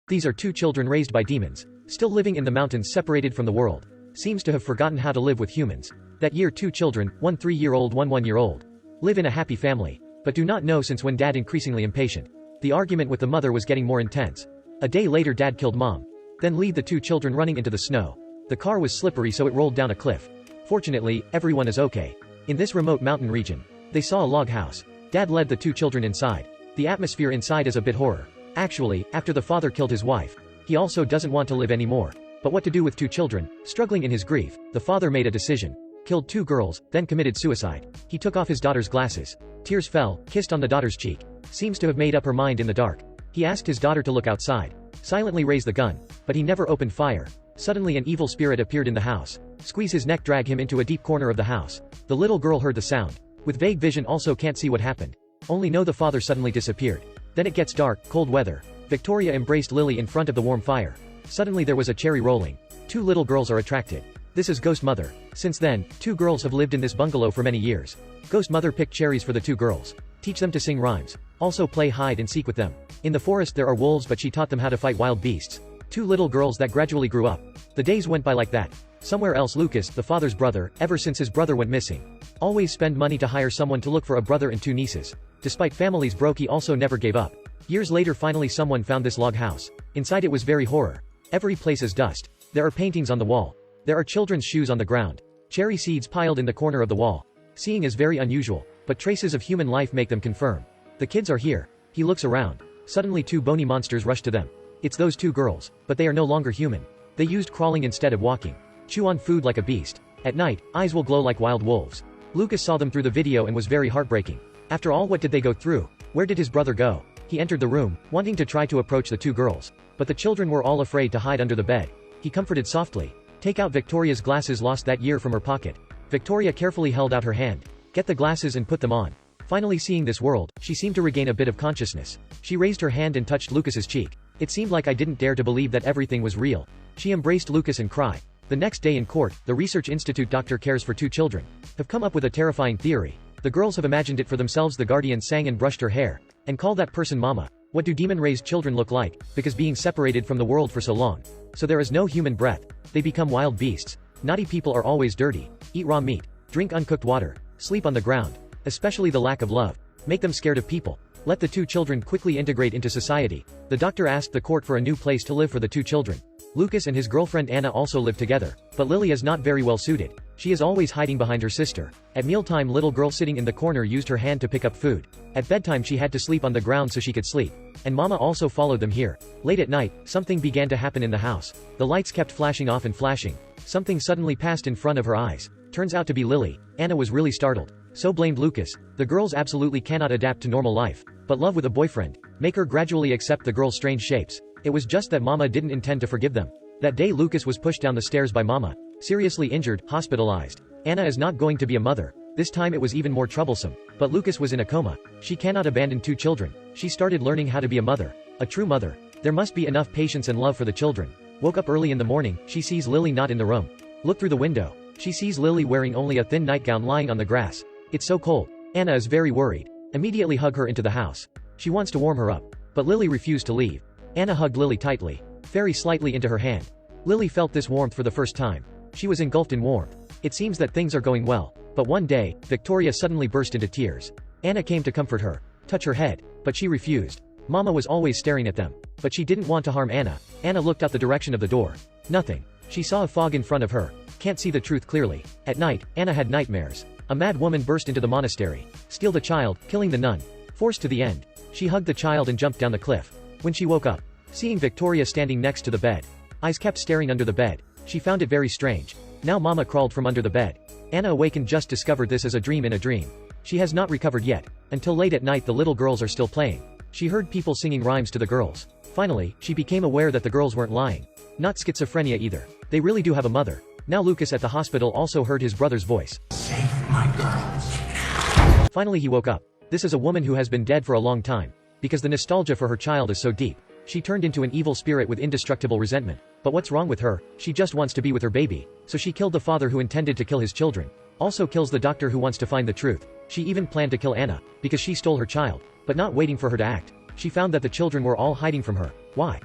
These are two children raised by demons, still living in the mountains separated from the world. Seems to have forgotten how to live with humans. That year 2 children, one 3-year-old, one 1-year-old, live in a happy family, but do not know since when dad increasingly impatient. The argument with the mother was getting more intense. A day later dad killed mom. Then lead the 2 children running into the snow. The car was slippery so it rolled down a cliff. Fortunately, everyone is okay. In this remote mountain region, they saw a log house. Dad led the 2 children inside. The atmosphere inside is a bit horror. Actually, after the father killed his wife, he also doesn't want to live anymore. But what to do with 2 children? Struggling in his grief, the father made a decision. Killed 2 girls, then committed suicide. He took off his daughter's glasses. Tears fell, kissed on the daughter's cheek. Seems to have made up her mind in the dark. He asked his daughter to look outside. Silently raised the gun. But he never opened fire. Suddenly an evil spirit appeared in the house. Squeeze his neck, drag him into a deep corner of the house. The little girl heard the sound. With vague vision also can't see what happened. Only know the father suddenly disappeared. Then it gets dark, cold weather. Victoria embraced Lily in front of the warm fire. Suddenly there was a cherry rolling. 2 little girls are attracted. This is Ghost Mother. Since then, 2 girls have lived in this bungalow for many years. Ghost Mother picked cherries for the 2 girls. Teach them to sing rhymes. Also play hide and seek with them. In the forest there are wolves but she taught them how to fight wild beasts. 2 little girls that gradually grew up. The days went by like that. Somewhere else Lucas, the father's brother, ever since his brother went missing. Always spend money to hire someone to look for a brother and 2 nieces. Despite families broke he also never gave up. Years later finally someone found this log house. Inside it was very horror. Every place is dust. There are paintings on the wall. There are children's shoes on the ground. Cherry seeds piled in the corner of the wall. Seeing is very unusual, but traces of human life make them confirm. The kids are here. He looks around. Suddenly 2 bony monsters rush to them. It's those 2 girls, but they are no longer human. They used crawling instead of walking. Chew on food like a beast. At night, eyes will glow like wild wolves. Lucas saw them through the video and was very heartbreaking. After all, what did they go through? Where did his brother go? He entered the room, wanting to try to approach the 2 girls. But the children were all afraid to hide under the bed. He comforted softly. Take out Victoria's glasses lost that year from her pocket. Victoria carefully held out her hand. Get the glasses and put them on. Finally seeing this world, she seemed to regain a bit of consciousness. She raised her hand and touched Lucas's cheek. It seemed like I didn't dare to believe that everything was real. She embraced Lucas and cried. The next day in court, the research institute doctor cares for 2 children. Have come up with a terrifying theory. The girls have imagined it for themselves. The guardian sang and brushed her hair. And called that person mama. What do demon-raised children look like? Because being separated from the world for so long. So there is no human breath. They become wild beasts. Naughty people are always dirty. Eat raw meat. Drink uncooked water. Sleep on the ground. Especially the lack of love. Make them scared of people. Let the 2 children quickly integrate into society. The doctor asked the court for a new place to live for the 2 children. Lucas and his girlfriend Anna also live together, but Lily is not very well suited. She is always hiding behind her sister. At mealtime little girl sitting in the corner used her hand to pick up food. At bedtime she had to sleep on the ground so she could sleep. And mama also followed them here. Late at night, something began to happen in the house. The lights kept flashing off and flashing. Something suddenly passed in front of her eyes. Turns out to be Lily. Anna was really startled. So blamed Lucas. The girls absolutely cannot adapt to normal life. But love with a boyfriend. Make her gradually accept the girl's strange shapes. It was just that mama didn't intend to forgive them. That day Lucas was pushed down the stairs by mama. Seriously injured, hospitalized. Anna is not going to be a mother. This time it was even more troublesome. But Lucas was in a coma. She cannot abandon 2 children. She started learning how to be a mother. A true mother. There must be enough patience and love for the children. Woke up early in the morning, she sees Lily not in the room. Look through the window. She sees Lily wearing only a thin nightgown lying on the grass. It's so cold. Anna is very worried. Immediately hug her into the house. She wants to warm her up. But Lily refused to leave. Anna hugged Lily tightly. Very slightly into her hand. Lily felt this warmth for the first time. She was engulfed in warmth. It seems that things are going well. But one day, Victoria suddenly burst into tears. Anna came to comfort her. Touch her head. But she refused. Mama was always staring at them. But she didn't want to harm Anna. Anna looked out the direction of the door. Nothing. She saw a fog in front of her. Can't see the truth clearly. At night, Anna had nightmares. A mad woman burst into the monastery. Steal the child, killing the nun. Forced to the end. She hugged the child and jumped down the cliff. When she woke up, seeing Victoria standing next to the bed. Eyes kept staring under the bed. She found it very strange. Now mama crawled from under the bed. Anna awakened, just discovered this as a dream in a dream. She has not recovered yet. Until late at night the little girls are still playing. She heard people singing rhymes to the girls. Finally, she became aware that the girls weren't lying. Not schizophrenia either. They really do have a mother. Now Lucas at the hospital also heard his brother's voice. Save my girls. Finally he woke up. This is a woman who has been dead for a long time. Because the nostalgia for her child is so deep. She turned into an evil spirit with indestructible resentment. But what's wrong with her? She just wants to be with her baby. So she killed the father who intended to kill his children. Also kills the doctor who wants to find the truth. She even planned to kill Anna. Because she stole her child. But not waiting for her to act. She found that the children were all hiding from her. Why?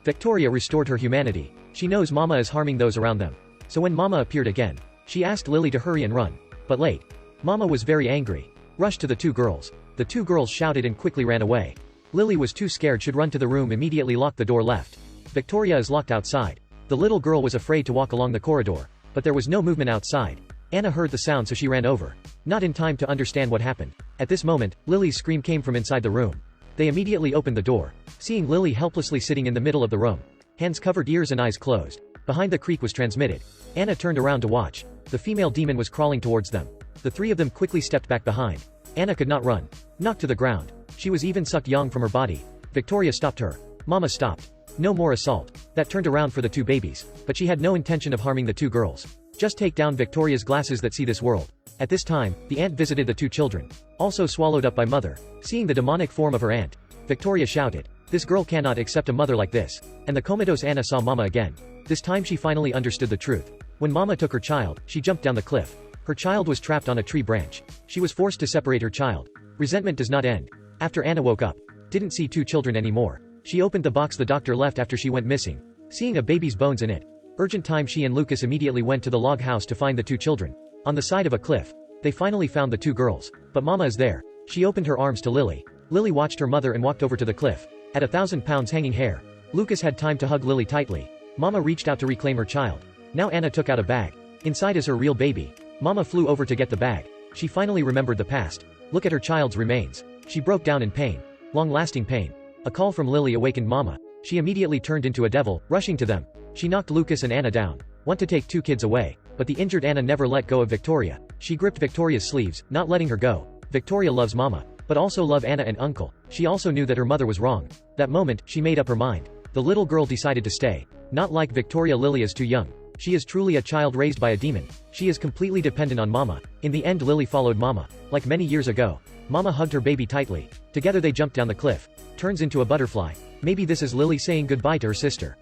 Victoria restored her humanity. She knows Mama is harming those around them. So when Mama appeared again, she asked Lily to hurry and run. But late. Mama was very angry. Rushed to the two girls. The two girls shouted and quickly ran away. Lily was too scared, should run to the room, immediately locked the door left. Victoria is locked outside. The little girl was afraid to walk along the corridor. But there was no movement outside. Anna heard the sound, so she ran over. Not in time to understand what happened. At this moment, Lily's scream came from inside the room. They immediately opened the door, seeing Lily helplessly sitting in the middle of the room. Hands covered, ears and eyes closed. Behind the creak was transmitted. Anna turned around to watch. The female demon was crawling towards them. The three of them quickly stepped back behind. Anna could not run. Knocked to the ground. She was even sucked yang from her body. Victoria stopped her. Mama stopped. No more assault. That turned around for the two babies. But she had no intention of harming the two girls. Just take down Victoria's glasses that see this world. At this time, the aunt visited the two children. Also swallowed up by mother. Seeing the demonic form of her aunt, Victoria shouted, "This girl cannot accept a mother like this." And the comatose Anna saw Mama again. This time she finally understood the truth. When Mama took her child, she jumped down the cliff. Her child was trapped on a tree branch. She was forced to separate her child. Resentment does not end. After Anna woke up, didn't see two children anymore. She opened the box the doctor left after she went missing. Seeing a baby's bones in it. Urgent time, she and Lucas immediately went to the log house to find the two children. On the side of a cliff. They finally found the two girls. But Mama is there. She opened her arms to Lily. Lily watched her mother and walked over to the cliff. At 1,000 pounds hanging hair. Lucas had time to hug Lily tightly. Mama reached out to reclaim her child. Now Anna took out a bag. Inside is her real baby. Mama flew over to get the bag. She finally remembered the past. Look at her child's remains. She broke down in pain. Long-lasting pain. A call from Lily awakened Mama. She immediately turned into a devil, rushing to them. She knocked Lucas and Anna down. Want to take two kids away. But the injured Anna never let go of Victoria. She gripped Victoria's sleeves, not letting her go. Victoria loves Mama, but also love Anna and Uncle. She also knew that her mother was wrong. That moment, she made up her mind. The little girl decided to stay. Not like Victoria, Lily is too young. She is truly a child raised by a demon. She is completely dependent on Mama. In the end, Lily followed Mama. Like many years ago. Mama hugged her baby tightly. Together they jumped down the cliff. Turns into a butterfly. Maybe this is Lily saying goodbye to her sister.